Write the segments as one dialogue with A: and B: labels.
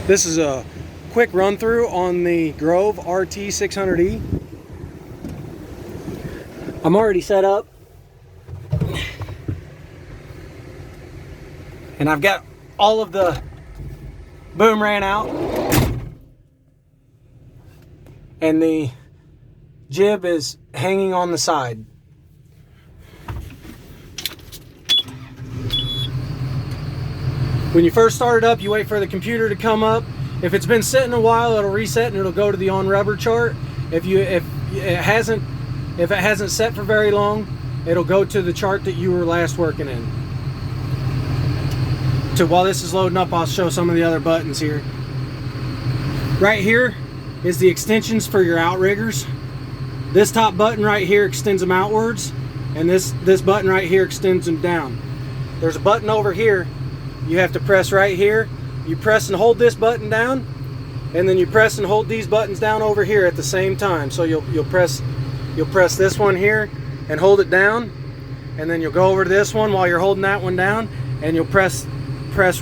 A: This is a quick run through on the Grove RT 600E. I'm already set up and I've got all of the boom ran out and the jib is hanging on the side. When you first start it up, you wait for the computer to come up. If it's been sitting a while, it'll reset and it'll go to the on rubber chart. If it hasn't set for very long, it'll go to the chart that you were last working in. While this is loading up, I'll show some of the other buttons here. Right here is the extensions for your outriggers. This top button right here extends them outwards, and this button right here extends them down. There's a button over here. You have to press right here. You press and hold this button down, and then you press and hold these buttons down over here at the same time. So you'll press this one here and hold it down, and then you'll go over to this one while you're holding that one down, and you'll press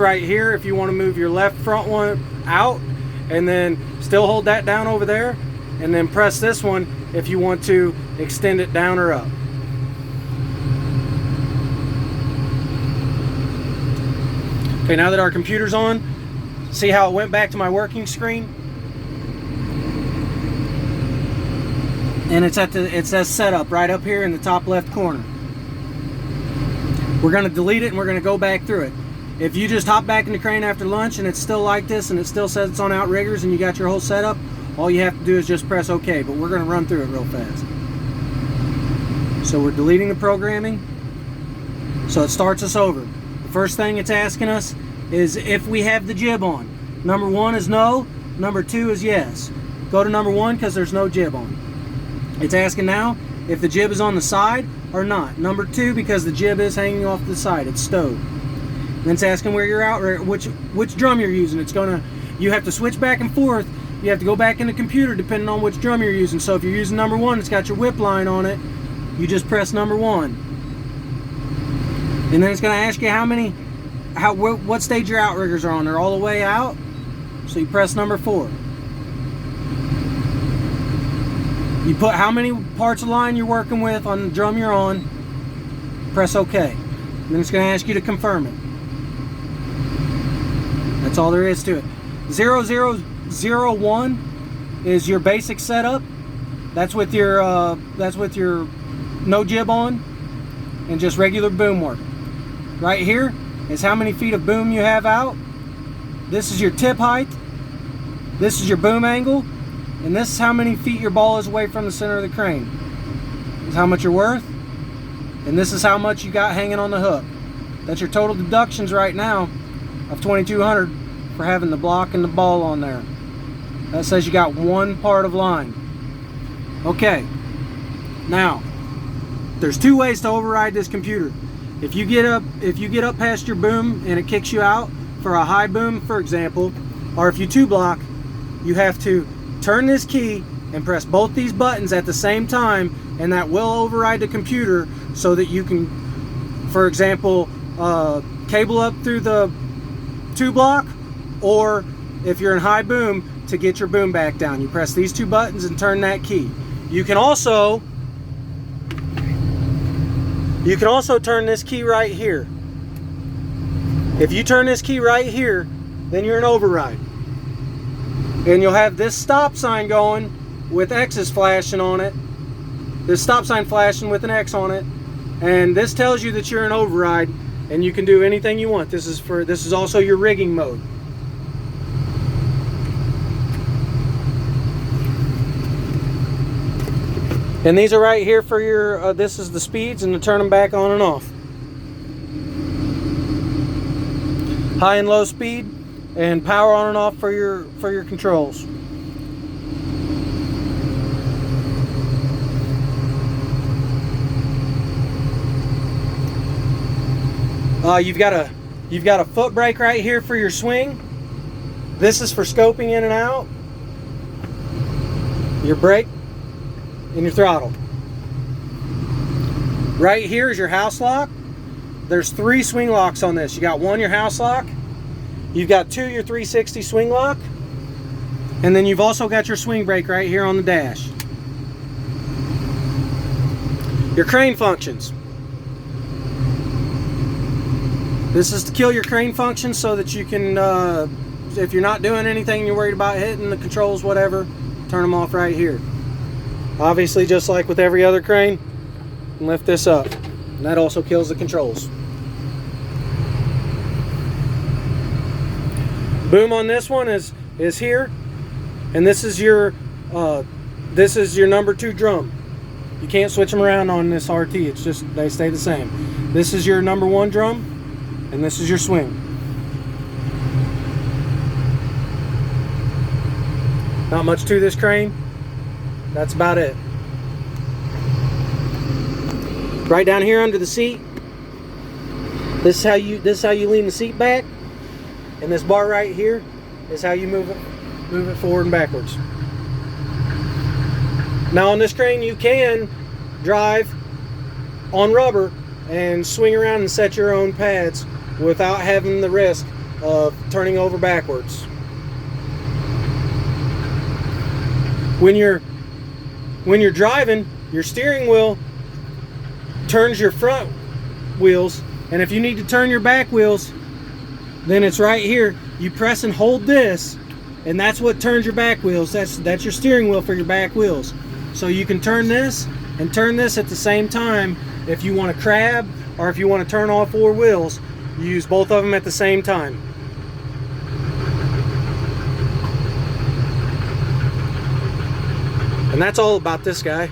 A: right here if you want to move your left front one out, and then still hold that down over there, and then press this one if you want to extend it down or up. Okay, now that our computer's on, see how it went back to my working screen? And it says setup right up here in the top left corner. We're gonna delete it and we're gonna go back through it. If you just hop back in the crane after lunch and it's still like this and it still says it's on outriggers and you got your whole setup, all you have to do is just press OK, but we're gonna run through it real fast. So we're deleting the programming. So it starts us over. First thing it's asking us is if we have the jib on. Number 1 is no, number 2 is yes. Go to number 1 because there's no jib on. It's asking now if the jib is on the side or not. Number 2, because the jib is hanging off the side, it's stowed. And it's asking where you're out, which drum you're using. You have to switch back and forth. You have to go back in the computer depending on which drum you're using. So if you're using number 1, it's got your whip line on it, you just press number 1. And then it's going to ask you what stage your outriggers are on. They're all the way out, so you press number 4. You put how many parts of line you're working with on the drum you're on, press OK. And then it's going to ask you to confirm it. That's all there is to it. 0001 is your basic setup. That's with your no jib on and just regular boom work. Right here is how many feet of boom you have out. This is your tip height. This is your boom angle. And this is how many feet your ball is away from the center of the crane. This is how much you're worth. And this is how much you got hanging on the hook. That's your total deductions right now of $2,200 for having the block and the ball on there. That says you got 1 part of line. Okay. Now, there's 2 ways to override this computer. If you get up past your boom and it kicks you out for a high boom, for example, or if you 2-block, you have to turn this key and press both these buttons at the same time, and that will override the computer so that you can, for example, cable up through the 2-block, or if you're in high boom, to get your boom back down. You press these 2 buttons and turn that key. You can also turn this key right here. If you turn this key right here, then you're in override. And you'll have this stop sign going with X's flashing on it. This stop sign flashing with an X on it. And this tells you that you're in override and you can do anything you want. This is also your rigging mode. And these are right here for your, this is the speeds and to turn them back on and off. High and low speed and power on and off for your controls. You've got a foot brake right here for your swing. This is for scoping in and out. Your brake and your throttle. Right here is your house lock. There's 3 swing locks on this. You got one, your house lock. You've got your 360 swing lock, and then you've also got your swing brake right here on the dash. Your crane functions. This is to kill your crane functions so that you can, if you're not doing anything, you're worried about hitting the controls, whatever, turn them off right here. Obviously, just like with every other crane, lift this up. And that also kills the controls. Boom on this one is here, and this is your number 2 drum. You can't switch them around on this RT. It's just they stay the same. This is your number 1 drum. And this is your swing. Not much to this crane. That's about it. Right down here under the seat. This is how you lean the seat back. And this bar right here is how you move it forward and backwards. Now on this crane you can drive on rubber and swing around and set your own pads without having the risk of turning over backwards. When you're driving, your steering wheel turns your front wheels, and if you need to turn your back wheels, then it's right here. You press and hold this, and that's what turns your back wheels. That's your steering wheel for your back wheels. So you can turn this and turn this at the same time if you want to crab, or if you want to turn all 4 wheels. You use both of them at the same time. And that's all about this guy.